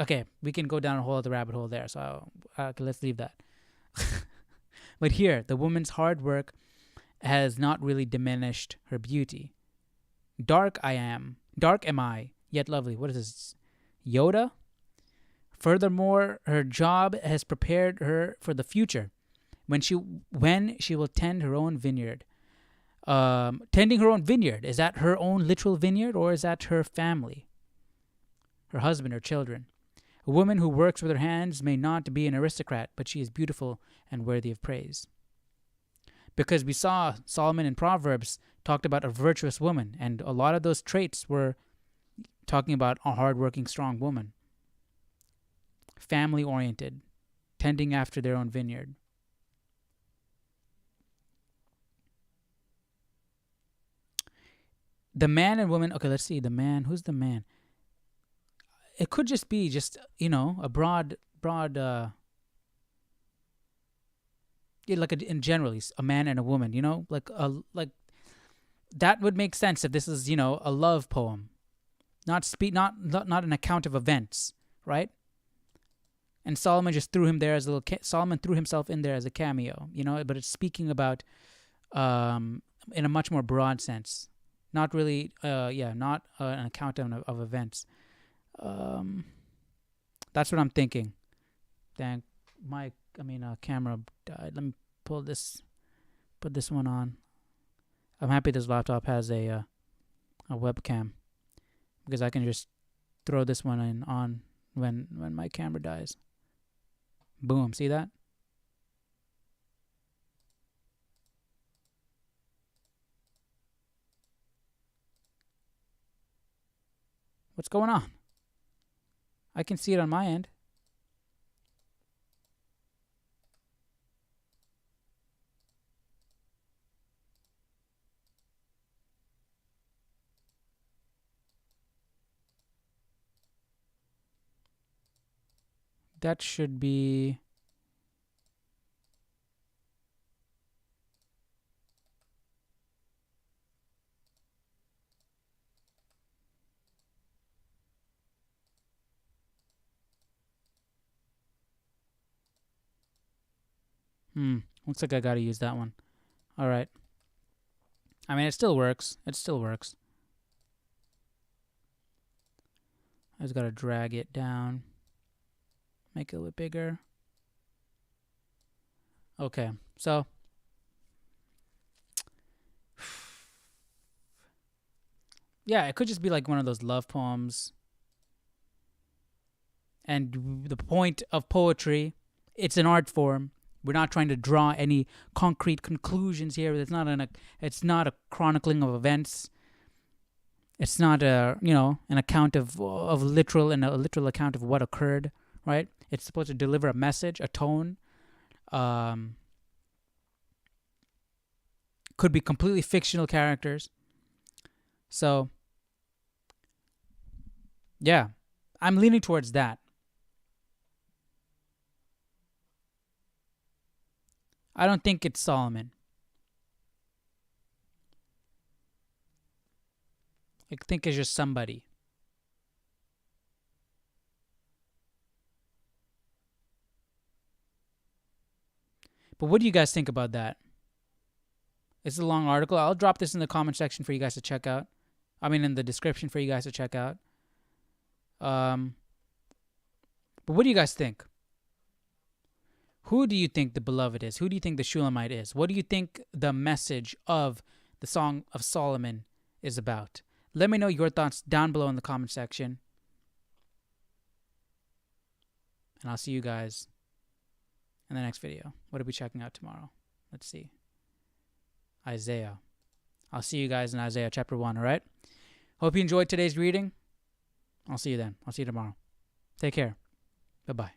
okay, we can go down a whole other rabbit hole there. So let's leave that. But here, the woman's hard work has not really diminished her beauty. Dark am I, yet lovely. What is this? Yoda? Furthermore, her job has prepared her for the future, when she will tend her own vineyard. Tending her own vineyard, is that her own literal vineyard, or is that her family, her husband, her children? A woman who works with her hands may not be an aristocrat, but she is beautiful and worthy of praise. Because we saw Solomon in Proverbs talked about a virtuous woman, and a lot of those traits were talking about a hardworking, strong woman. Family-oriented, tending after their own vineyard. The man and woman, okay, let's see, the man, who's the man? It could just be a broad, in generally, a man and a woman, like that would make sense if this is, a love poem, not an account of events, right? And Solomon just threw him there as a little. Solomon threw himself in there as a cameo, but it's speaking about, in a much more broad sense, not really, not an account of events. That's what I'm thinking. Dang, camera died. Let me put this one on. I'm happy this laptop has a webcam, because I can just throw this one on when my camera dies. Boom, see that? What's going on? I can see it on my end. That should be... Looks like I gotta use that one. Alright. It still works. I just gotta drag it down. Make it a little bigger. Okay, so... yeah, it could just be like one of those love poems. And the point of poetry, it's an art form. We're not trying to draw any concrete conclusions here. It's not a chronicling of events. It's not an account of literal and a literal account of what occurred, right? It's supposed to deliver a message, a tone. Could be completely fictional characters. So, yeah, I'm leaning towards that. I don't think it's Solomon. I think it's just somebody. But what do you guys think about that? It's a long article. I'll drop this in the comment section for you guys to check out. In the description for you guys to check out. But what do you guys think? Who do you think the beloved is? Who do you think the Shulamite is? What do you think the message of the Song of Solomon is about? Let me know your thoughts down below in the comment section. And I'll see you guys in the next video. What are we checking out tomorrow? Let's see. Isaiah. I'll see you guys in Isaiah chapter 1, all right? Hope you enjoyed today's reading. I'll see you then. I'll see you tomorrow. Take care. Bye-bye.